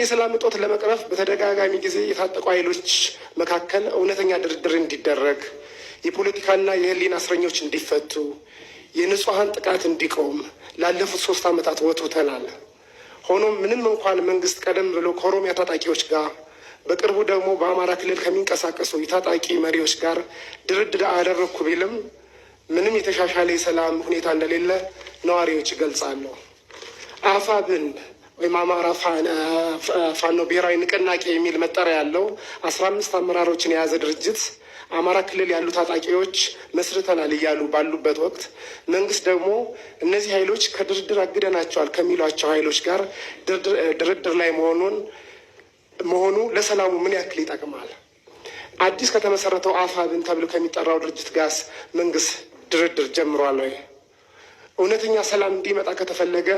የሰላም እጦት ለመቅረፍ በተደጋጋሚ ጊዜ የታጠቁ ኃይሎች መካከል እውነተኛ ድርድር እንዲደረግ፣ የፖለቲካና የህሊና እስረኞች እንዲፈቱ፣ የንጹሐን ጥቃት እንዲቆም ላለፉት 3 ዓመታት ወትውተናል። ሆኖም ምንም እንኳን መንግስት ቀደም ብሎ ከኦሮሚያ ታጣቂዎች ጋር በቅርቡ ደግሞ በአማራ ክልል ከሚንቀሳቀሱ የታጣቂ መሪዎች ጋር ድርድር አደረግኩ ቢልም ምንም የተሻሻለ የሰላም ሁኔታ እንደሌለ ነዋሪዎች ይገልጻሉ። አፋብን ወይም አማራ ፋኖ ብሔራዊ ንቅናቄ የሚል መጠሪያ ያለው 15 አመራሮችን የያዘ ድርጅት አማራ ክልል ያሉ ታጣቂዎች መስርተናል እያሉ ባሉበት ወቅት መንግስት ደግሞ እነዚህ ኃይሎች ከድርድር አግደናቸዋል ከሚሏቸው ኃይሎች ጋር ድርድር ላይ መሆኑ ለሰላሙ ምን ያክል ይጠቅማል? አዲስ ከተመሰረተው አፋብን ተብሎ ከሚጠራው ድርጅት ጋር መንግስት ድርድር ጀምሯል ወይ? እውነተኛ ሰላም እንዲመጣ ከተፈለገ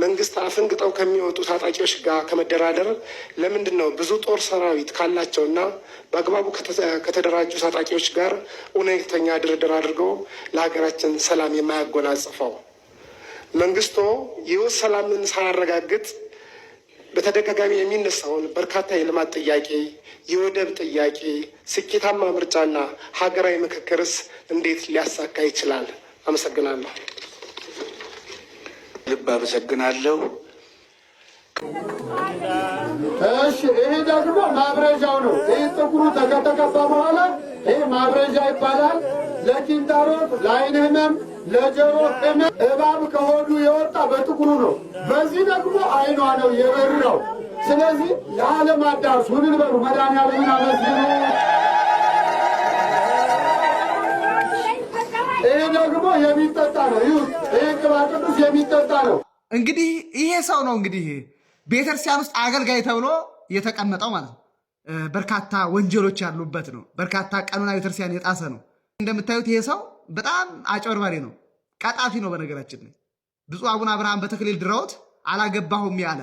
መንግስት አፈንግጠው ከሚወጡ ታጣቂዎች ጋር ከመደራደር ለምንድን ነው ብዙ ጦር ሰራዊት ካላቸውና በአግባቡ ከተደራጁ ታጣቂዎች ጋር እውነተኛ ድርድር አድርገው ለሀገራችን ሰላም የማያጎናጽፈው? መንግስቶ ይህ ሰላምን ሳያረጋግጥ በተደጋጋሚ የሚነሳውን በርካታ የልማት ጥያቄ፣ የወደብ ጥያቄ፣ ስኬታማ ምርጫና ሀገራዊ ምክክርስ እንዴት ሊያሳካ ይችላል? አመሰግናለሁ። ልብ አመሰግናለሁ። እሺ፣ ይሄ ደግሞ ማብረጃው ነው። ይህ ጥቁሩ ከተቀባ በኋላ ይሄ ማብረጃ ይባላል። ለኪንታሮት፣ ለዓይን ህመም፣ ለጆሮ ህመም እባብ ከሆዱ የወጣ በጥቁሩ ነው። በዚህ ደግሞ አይኗ ነው የበራው። ስለዚህ ለዓለም አዳርሱ ምን በሉ መድኃኒዓለምን አመስግኑ። ይሄ ደግሞ የሚጠጣ ነው። ይሄ ቅባ ቅዱስ የሚጠጣ ነው። እንግዲህ ይሄ ሰው ነው እንግዲህ ቤተክርስቲያን ውስጥ አገልጋይ ተብሎ የተቀመጠው ማለት ነው። በርካታ ወንጀሎች ያሉበት ነው። በርካታ ቀኖና ቤተክርስቲያን የጣሰ ነው። እንደምታዩት ይሄ ሰው በጣም አጭበርባሪ ነው፣ ቀጣፊ ነው። በነገራችን ላይ ብፁዕ አቡነ አብርሃም በተክሊል ድረውት አላገባሁም ያለ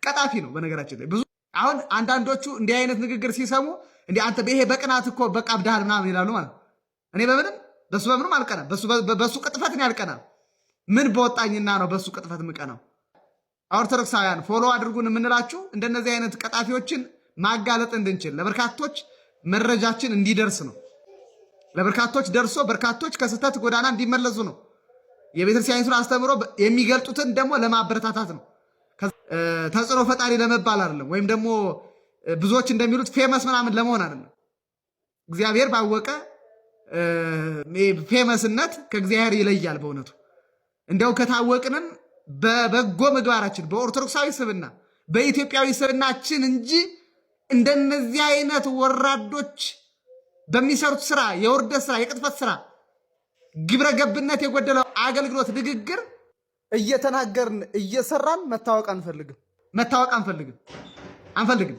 ቀጣፊ ነው። በነገራችን ላይ ብዙ አሁን አንዳንዶቹ እንዲህ አይነት ንግግር ሲሰሙ እንዲህ አንተ ይሄ በቅናት እኮ በቃ አብድሃል ምናምን ይላሉ ማለት ነው። እኔ በሱ በምንም አልቀናም። በሱ ቅጥፈት እኔ አልቀናም። ምን በወጣኝና ነው በሱ ቅጥፈት ምቀናው? ኦርቶዶክሳውያን ፎሎ አድርጉን የምንላችሁ እንደነዚህ አይነት ቀጣፊዎችን ማጋለጥ እንድንችል ለበርካቶች መረጃችን እንዲደርስ ነው። ለበርካቶች ደርሶ በርካቶች ከስህተት ጎዳና እንዲመለሱ ነው። የቤተክርስቲያኒቱን አስተምሮ የሚገልጡትን ደግሞ ለማበረታታት ነው። ተጽዕኖ ፈጣሪ ለመባል አይደለም፣ ወይም ደግሞ ብዙዎች እንደሚሉት ፌመስ ምናምን ለመሆን አይደለም። እግዚአብሔር ባወቀ ፌመስነት ከእግዚአብሔር ይለያል። በእውነቱ እንዲያው ከታወቅንም በበጎ ምግባራችን በኦርቶዶክሳዊ ስብና በኢትዮጵያዊ ስብናችን እንጂ እንደነዚህ አይነት ወራዶች በሚሰሩት ስራ፣ የውርደት ስራ፣ የቅጥፈት ስራ፣ ግብረ ገብነት የጎደለው አገልግሎት፣ ንግግር እየተናገርን እየሰራን መታወቅ አንፈልግም።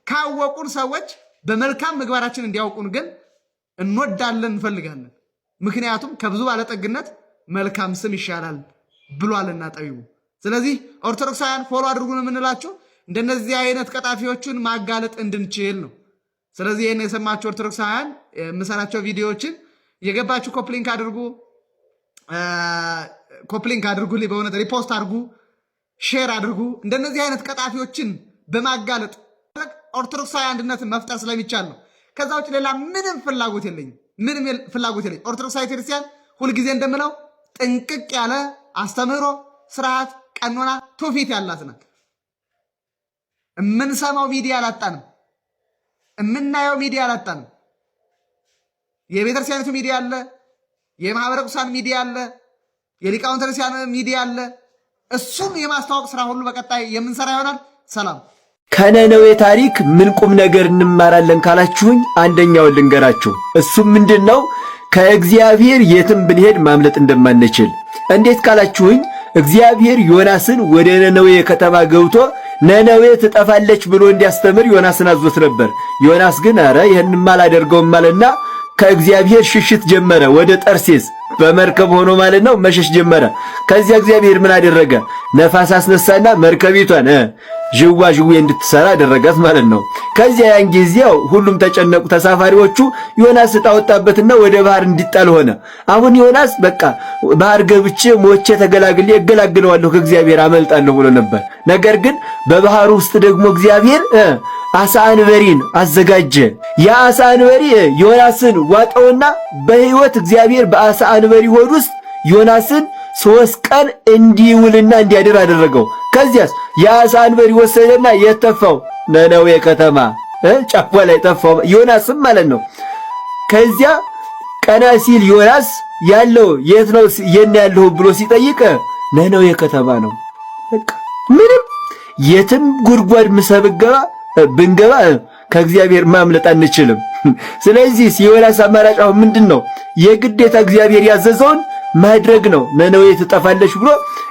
ካወቁን ሰዎች በመልካም ምግባራችን እንዲያውቁን ግን እንወዳለን፣ እንፈልጋለን። ምክንያቱም ከብዙ ባለጠግነት መልካም ስም ይሻላል ብሏልና ጠቢቡ። ስለዚህ ኦርቶዶክሳውያን ፎሎ አድርጉን የምንላችሁ እንደነዚህ አይነት ቀጣፊዎቹን ማጋለጥ እንድንችል ነው። ስለዚህ ይህን የሰማችሁ ኦርቶዶክሳውያን የምሰራቸው ቪዲዮዎችን የገባችሁ ኮፕሊንክ አድርጉልኝ። በእውነት ሪፖስት አድርጉ፣ ሼር አድርጉ። እንደነዚህ አይነት ቀጣፊዎችን በማጋለጥ ኦርቶዶክሳዊ አንድነትን መፍጠር ስለሚቻል ነው። ከዛ ውጭ ሌላ ምንም ፍላጎት የለኝም። ኦርቶዶክሳዊ ክርስቲያን ሁልጊዜ እንደምለው ጥንቅቅ ያለ አስተምህሮ፣ ስርዓት፣ ቀኖና፣ ትውፊት ያላት ናት። የምንሰማው ሚዲያ አላጣንም፣ የምናየው ሚዲያ አላጣንም። የቤተክርስቲያኒቱ ሚዲያ አለ፣ የማህበረ ቅዱሳን ሚዲያ አለ፣ የሊቃውንተ ክርስቲያን ሚዲያ አለ። እሱም የማስተዋወቅ ስራ ሁሉ በቀጣይ የምንሰራ ይሆናል። ሰላም። ከነነዌ ታሪክ ምን ቁም ነገር እንማራለን ካላችሁኝ አንደኛውን ልንገራችሁ። እሱም ምንድነው? ከእግዚአብሔር የትም ብንሄድ ማምለጥ እንደማንችል። እንዴት ካላችሁኝ እግዚአብሔር ዮናስን ወደ ነነዌ ከተማ ገብቶ ነነዌ ትጠፋለች ብሎ እንዲያስተምር ዮናስን አዞት ነበር። ዮናስ ግን አረ ይህንማ አላደርገውም አለና ከእግዚአብሔር ሽሽት ጀመረ። ወደ ጠርሴስ በመርከብ ሆኖ ማለት ነው መሸሽ ጀመረ። ከዚያ እግዚአብሔር ምን አደረገ? ነፋስ አስነሳና መርከቢቷን ዥዋ ዥዌ እንድትሰራ አደረጋት ማለት ነው። ከዚያ ያን ጊዜው ሁሉም ተጨነቁ ተሳፋሪዎቹ። ዮናስ ዕጣ ወጣበትና ወደ ባህር እንዲጣል ሆነ። አሁን ዮናስ በቃ ባህር ገብቼ ሞቼ ተገላግሌ እገላግለዋለሁ ከእግዚአብሔር አመልጣለሁ ብሎ ነበር። ነገር ግን በባህር ውስጥ ደግሞ እግዚአብሔር አሳ አንበሪን አዘጋጀ። ያ አሳ አንበሪ ዮናስን ዋጠውና በሕይወት እግዚአብሔር በአሳ አንበሪ ሆድ ውስጥ ዮናስን 3 ቀን እንዲውልና እንዲያድር አደረገው። ከዚያስ የአሳ አንበሪ ወሰደና የተፋው ነነዌ ከተማ ጫፏ ላይ ተፋው ዮናስም ማለት ነው። ከዚያ ቀና ሲል ዮናስ ያለው የት ነው ያለው ብሎ ሲጠይቅ ነነዌ ከተማ ነው። በቃ ምንም የትም ጉድጓድ ምሰብገባ ብንገባ ከእግዚአብሔር ማምለጥ አንችልም። ስለዚህ ዮናስ አማራጭ አሁን ምንድነው? የግዴታ እግዚአብሔር ያዘዘውን ማድረግ ነው። ነነዌ ትጠፋለች ብሎ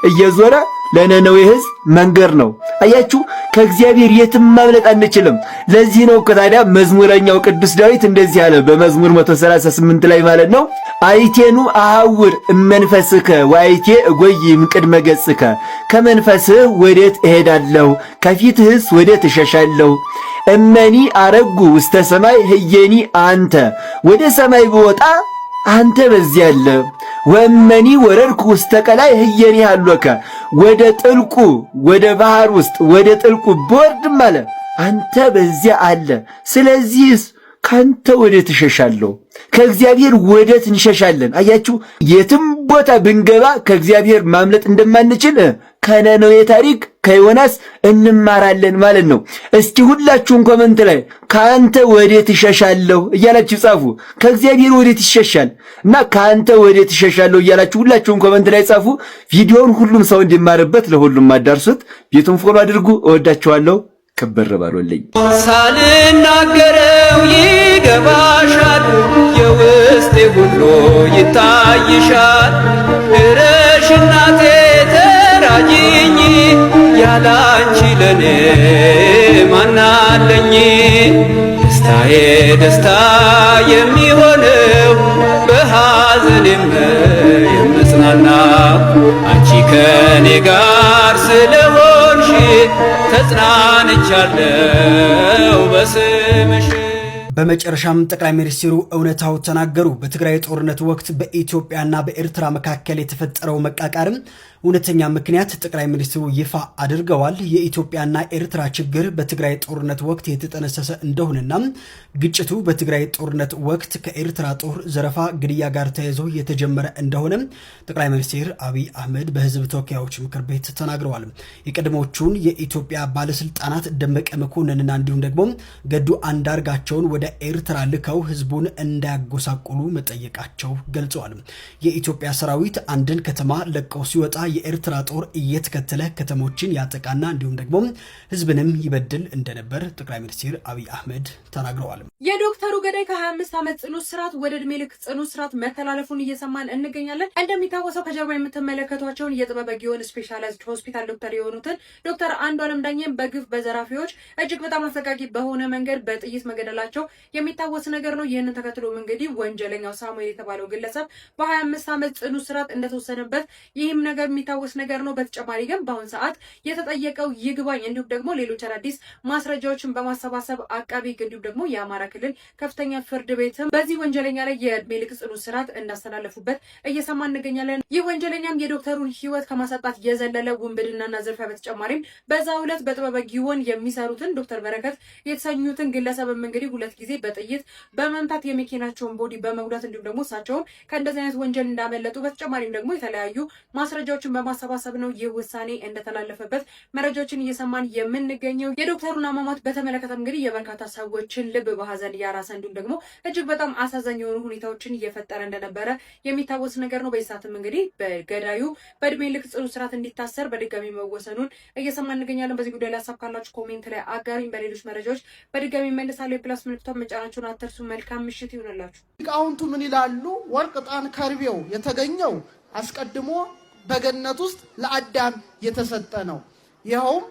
እየዞረ ለነነዌ ሕዝብ መንገር ነው። አያችሁ፣ ከእግዚአብሔር የትም ማምለጥ አንችልም። ለዚህ ነው ታዲያ መዝሙረኛው ቅዱስ ዳዊት እንደዚህ አለ በመዝሙር 138 ላይ ማለት ነው። አይቴኑ አሐውር እመንፈስከ ወአይቴ እጎይም ቅድመ ገጽከ። ከመንፈስህ ወዴት እሄዳለሁ? ከፊትህስ ወዴት እሸሻለሁ? እመኒ አረጉ ውስተ ሰማይ ህየኒ አንተ። ወደ ሰማይ ብወጣ አንተ በዚያ አለ። ወእመኒ ወረድኩ ውስተ ቀላይ ህየኒ አሎከ። ወደ ጥልቁ ወደ ባህር ውስጥ ወደ ጥልቁ ብወርድም አለ አንተ በዚያ አለ። ስለዚህስ ካንተ ወዴት እሸሻለሁ? ከእግዚአብሔር ወዴት እንሸሻለን? አያችሁ፣ የትም ቦታ ብንገባ ከእግዚአብሔር ማምለጥ እንደማንችል ከነነዌ ታሪክ ከዮናስ እንማራለን ማለት ነው። እስቲ ሁላችሁም ኮመንት ላይ ካንተ ወዴት እሸሻለሁ እያላችሁ ጻፉ። ከእግዚአብሔር ወዴት ይሸሻል እና ካንተ ወዴት እሸሻለሁ እያላችሁ ሁላችሁም ኮመንት ላይ ጻፉ። ቪዲዮውን ሁሉም ሰው እንዲማርበት ለሁሉም አዳርሱት። ቤቱን ፎሎ አድርጉ። እወዳችኋለሁ። ክብር ባሉልኝ። ሳልናገረው ይገባሻል፣ የውስጤ ሁሉ ይታይሻል። እረሽ እናቴ ተራጂኝ፣ ያላንቺ ለኔ ማናለኝ? ደስታዬ ደስታ የሚሆነው በሐዘኔም የምጽናናው አንቺ ከኔ ጋር ስለሆንሽ ተጽናንቻለሁ በስምሽ። በመጨረሻም ጠቅላይ ሚኒስትሩ እውነታው ተናገሩ። በትግራይ ጦርነት ወቅት በኢትዮጵያና በኤርትራ መካከል የተፈጠረው መቃቃርም እውነተኛ ምክንያት ጠቅላይ ሚኒስትሩ ይፋ አድርገዋል። የኢትዮጵያና ኤርትራ ችግር በትግራይ ጦርነት ወቅት የተጠነሰሰ እንደሆነና ግጭቱ በትግራይ ጦርነት ወቅት ከኤርትራ ጦር ዘረፋ፣ ግድያ ጋር ተያይዞ የተጀመረ እንደሆነ ጠቅላይ ሚኒስትር አብይ አህመድ በህዝብ ተወካዮች ምክር ቤት ተናግረዋል። የቀድሞቹን የኢትዮጵያ ባለስልጣናት ደመቀ መኮንንና እንዲሁም ደግሞ ገዱ አንዳርጋቸውን ወደ ኤርትራ ልከው ህዝቡን እንዳያጎሳቁሉ መጠየቃቸው ገልጸዋል። የኢትዮጵያ ሰራዊት አንድን ከተማ ለቀው ሲወጣ የኤርትራ ጦር እየተከተለ ከተሞችን ያጠቃና እንዲሁም ደግሞ ህዝብንም ይበድል እንደነበር ጠቅላይ ሚኒስትር አብይ አህመድ ተናግረዋል። የዶክተሩ ገዳይ ከ25 ዓመት ጽኑ እስራት ወደ እድሜ ልክ ጽኑ እስራት መተላለፉን እየሰማን እንገኛለን። እንደሚታወሰው ከጀርባ የምትመለከቷቸውን የጥበበ ግዮን ስፔሻላይዝድ ሆስፒታል ዶክተር የሆኑትን ዶክተር አንዱዓለም ዳኘን በግፍ በዘራፊዎች እጅግ በጣም አሰቃቂ በሆነ መንገድ በጥይት መገደላቸው የሚታወስ ነገር ነው። ይህንን ተከትሎም እንግዲህ ወንጀለኛው ሳሙኤል የተባለው ግለሰብ በ25 ዓመት ጽኑ እስራት እንደተወሰነበት ይህም ነገር የሚታወስ ነገር ነው። በተጨማሪ ግን በአሁን ሰዓት የተጠየቀው ይግባኝ እንዲሁም ደግሞ ሌሎች አዳዲስ ማስረጃዎችን በማሰባሰብ አቃቢ እንዲሁም ደግሞ የአማራ ክልል ከፍተኛ ፍርድ ቤትም በዚህ ወንጀለኛ ላይ የእድሜ ልክ ጽኑ እስራት እንዳስተላለፉበት እየሰማ እንገኛለን። ይህ ወንጀለኛም የዶክተሩን ህይወት ከማሳጣት የዘለለ ውንብድናና ዝርፊያ በተጨማሪም በዛው ዕለት በጥበበ ግዮን የሚሰሩትን ዶክተር በረከት የተሰኙትን ግለሰብም እንግዲህ 2 ጊዜ በጥይት በመምታት የመኪናቸውን ቦዲ በመጉዳት እንዲሁም ደግሞ እሳቸውን ከእንደዚህ አይነት ወንጀል እንዳመለጡ በተጨማሪም ደግሞ የተለያዩ ማስረጃዎችን በማሰባሰብ ነው ይህ ውሳኔ እንደተላለፈበት መረጃዎችን እየሰማን የምንገኘው። የዶክተሩን አሟሟት በተመለከተ እንግዲህ የበርካታ ሰዎችን ልብ በሀዘን ያራሰ እንዲሁም ደግሞ እጅግ በጣም አሳዛኝ የሆኑ ሁኔታዎችን እየፈጠረ እንደነበረ የሚታወስ ነገር ነው። በይሳትም እንግዲህ በገዳዩ በእድሜ ልክ ጽኑ እስራት እንዲታሰር በድጋሚ መወሰኑን እየሰማን እንገኛለን። በዚህ ጉዳይ ላይ ሀሳብ ካላችሁ ኮሜንት ላይ አጋሪኝ። በሌሎች መረጃዎች በድጋሚ መልሳለሁ። የፕላስ ምልክቷን መጫናችሁን አትርሱ። መልካም ምሽት ይሁንላችሁ። ሊቃውንቱ ምን ይላሉ? ወርቅ፣ ዕጣን፣ ከርቤው የተገኘው አስቀድሞ በገነት ውስጥ ለአዳም የተሰጠ ነው። ይኸውም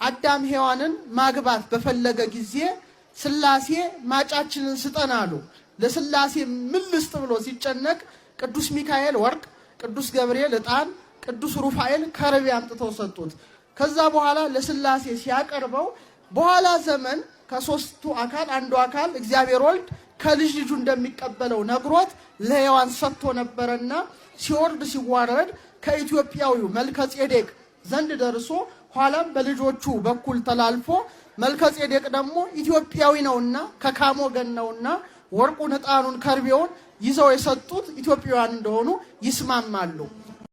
አዳም ሔዋንን ማግባት በፈለገ ጊዜ ሥላሴ ማጫችንን ስጠን አሉ። ለስላሴ ምን ልስጥ ብሎ ሲጨነቅ ቅዱስ ሚካኤል ወርቅ፣ ቅዱስ ገብርኤል ዕጣን፣ ቅዱስ ሩፋኤል ከርቤ አምጥተው ሰጡት። ከዛ በኋላ ለስላሴ ሲያቀርበው በኋላ ዘመን ከሶስቱ አካል አንዱ አካል እግዚአብሔር ወልድ ከልጅ ልጁ እንደሚቀበለው ነግሮት ለሔዋን ሰጥቶ ነበርና ሲወርድ ሲዋረድ ከኢትዮጵያዊው መልከጼዴቅ ዘንድ ደርሶ ኋላም በልጆቹ በኩል ተላልፎ መልከጼዴቅ ደግሞ ኢትዮጵያዊ ነውና ከካም ወገን ነውና ወርቁን ዕጣኑን ከርቤውን ይዘው የሰጡት ኢትዮጵያውያን እንደሆኑ ይስማማሉ።